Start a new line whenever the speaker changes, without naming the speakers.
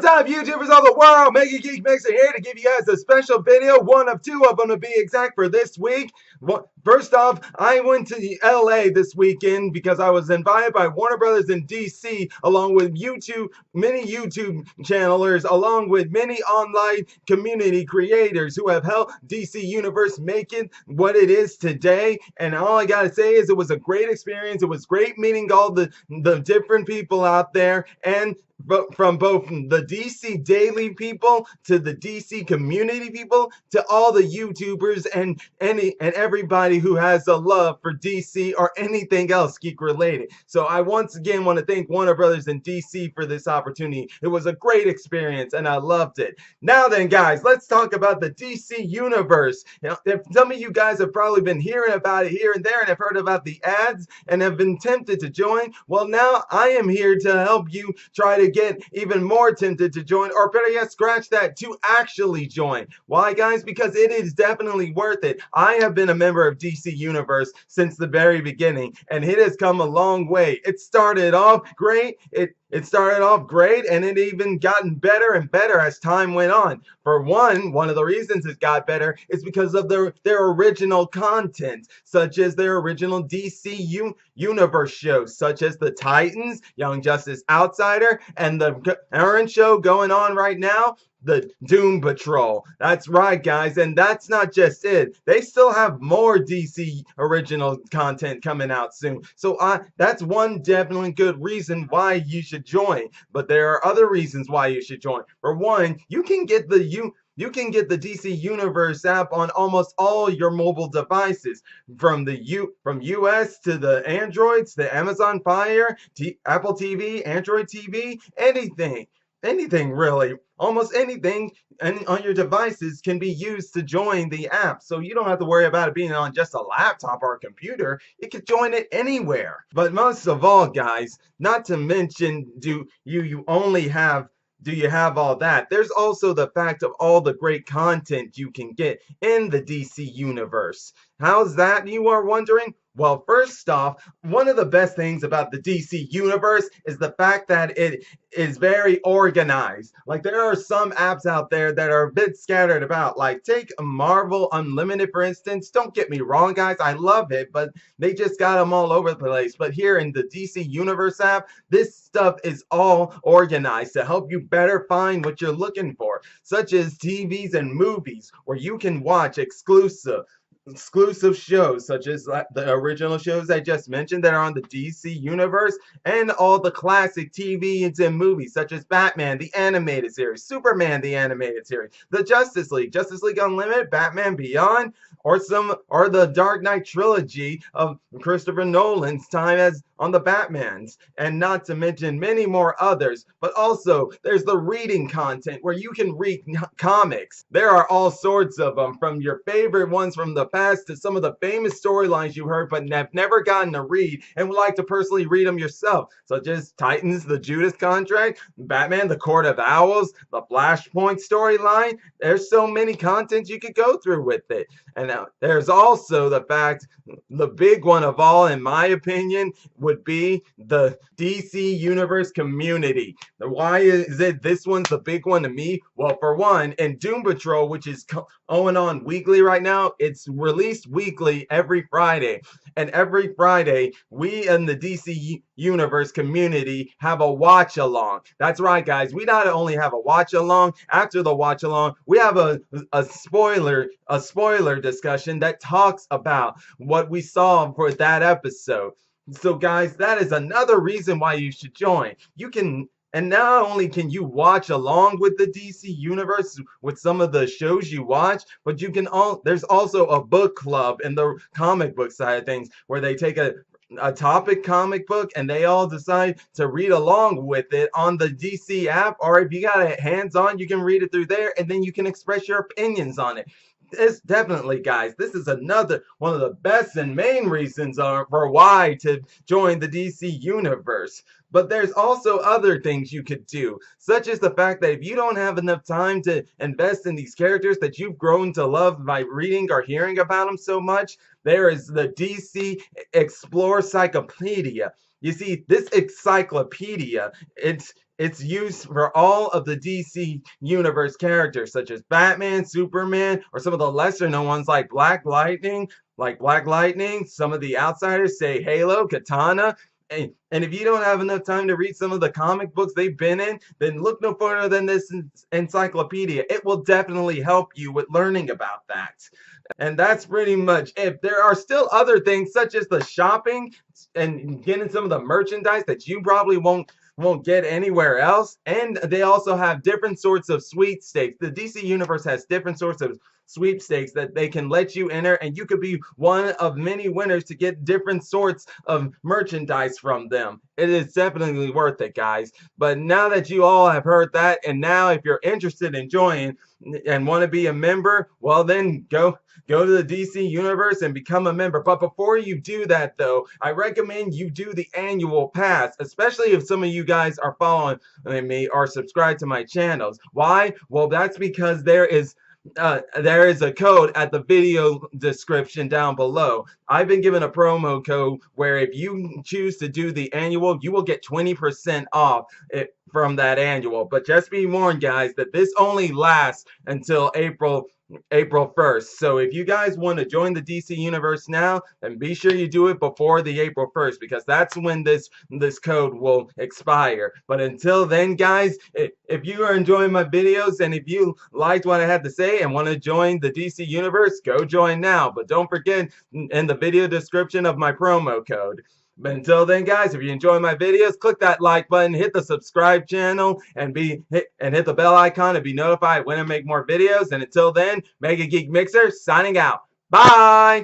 What's up, YouTubers of the world? Mega Geek Mixer here to give you guys a special video, one of two of them to be exact for this week. First off, I went to LA this weekend because I was invited by Warner Brothers in DC, along with many YouTube channelers, along with many online community creators who have helped DC Universe make it what it is today. And all I gotta say is it was a great experience. It was great meeting all the different people out there, and from both the DC Daily people to the DC community people to all the YouTubers and everybody who has a love for DC or anything else geek related. So I once again want to thank Warner Brothers in DC for this opportunity. It was a great experience and I loved it. Now then, guys, let's talk about the DC Universe. If some of you guys have probably been hearing about it here and there and have heard about the ads and have been tempted to join, well, now I am here to help you try to get even more tempted to join, or better yet, scratch that, to actually join. Why, guys? Because it is definitely worth it. I have been a member of DC Universe since the very beginning, and it has come a long way. It started off great. It started off great, and it even gotten better and better as time went on. For one of the reasons it got better is because of their original content, such as their original DC Universe shows, such as the Titans, Young Justice Outsider, and the current show going on right now, the Doom Patrol. That's right, guys, and that's not just it. They still have more DC original content coming out soon. So that's one definitely good reason why you should join. But there are other reasons why you should join. For one, you can get the DC Universe app on almost all your mobile devices, from US to the Androids, the Amazon Fire, Apple TV, Android TV, anything really. Almost anything on your devices can be used to join the app, so you don't have to worry about it being on just a laptop or a computer. You can join it anywhere. But most of all, guys, not to mention, do you have all that? There's also the fact of all the great content you can get in the DC Universe. How's that, you are wondering? Well, first off, one of the best things about the DC Universe is the fact that it is very organized. Like, there are some apps out there that are a bit scattered about. Like, take Marvel Unlimited, for instance. Don't get me wrong, guys, I love it, but they just got them all over the place. But here in the DC Universe app, this stuff is all organized to help you better find what you're looking for, such as TVs and movies, where you can watch exclusive shows, such as the original shows I just mentioned that are on the DC Universe, and all the classic TVs and movies, such as Batman the Animated Series, Superman the Animated Series, the Justice League Unlimited, Batman Beyond, or the Dark Knight trilogy of Christopher Nolan's time as on the Batmans, and not to mention many more others. But also, there's the reading content where you can read comics. There are all sorts of them, from your favorite ones from the past to some of the famous storylines you heard but have never gotten to read and would like to personally read them yourself, such as Titans, the Judas Contract, Batman, the Court of Owls, the Flashpoint storyline. There's so many contents you could go through with it. And there's also the fact, the big one of all, in my opinion, would be the DC Universe community. Why is it this one's the big one to me? Well, for one, in Doom Patrol, which is going on weekly right now, it's released weekly every Friday. And every Friday, we in the DC Universe community have a watch along. That's right, guys. We not only have a watch along, after the watch along, we have a spoiler discussion that talks about what we saw for that episode. So, guys, that is another reason why you should join. And not only can you watch along with the DC Universe with some of the shows you watch, but there's also a book club in the comic book side of things, where they take a topic comic book and they all decide to read along with it on the DC app, or if you got it hands-on, you can read it through there, and then you can express your opinions on it. It's definitely, guys, this is another one of the best and main reasons for why to join the DC Universe. But there's also other things you could do, such as the fact that if you don't have enough time to invest in these characters that you've grown to love by reading or hearing about them so much, there is the DC Explore Cyclopedia. You see, this encyclopedia, It's used for all of the DC Universe characters, such as Batman, Superman, or some of the lesser known ones like Black Lightning. Some of the outsiders say Halo, Katana. And if you don't have enough time to read some of the comic books they've been in, then look no further than this encyclopedia. It will definitely help you with learning about that. And that's pretty much it. There are still other things such as the shopping and getting some of the merchandise that you probably won't get anywhere else. And they also have different sorts of sweepstakes. The DC Universe has different sorts of sweepstakes that they can let you enter, and you could be one of many winners to get different sorts of merchandise from them. It is definitely worth it, guys. But now that you all have heard that, and now if you're interested in joining and want to be a member, well then go to the DC Universe and become a member. But before you do that, though, I recommend you do the annual pass, especially if some of you guys are following me or subscribed to my channels. Why? Well, that's because there is a code at the video description down below. I've been given a promo code where if you choose to do the annual, you will get 20% off from that annual. But just be warned, guys, that this only lasts until April 1st. So if you guys want to join the DC Universe now, then be sure you do it before the April 1st, because that's when this code will expire. But until then, guys, if you are enjoying my videos and if you liked what I had to say and want to join the DC Universe, go join now. But don't forget in the video description of my promo code. But until then, guys, if you enjoy my videos, click that like button, hit the subscribe channel, and hit the bell icon to be notified when I make more videos. And until then, Mega Geek Mixer signing out. Bye!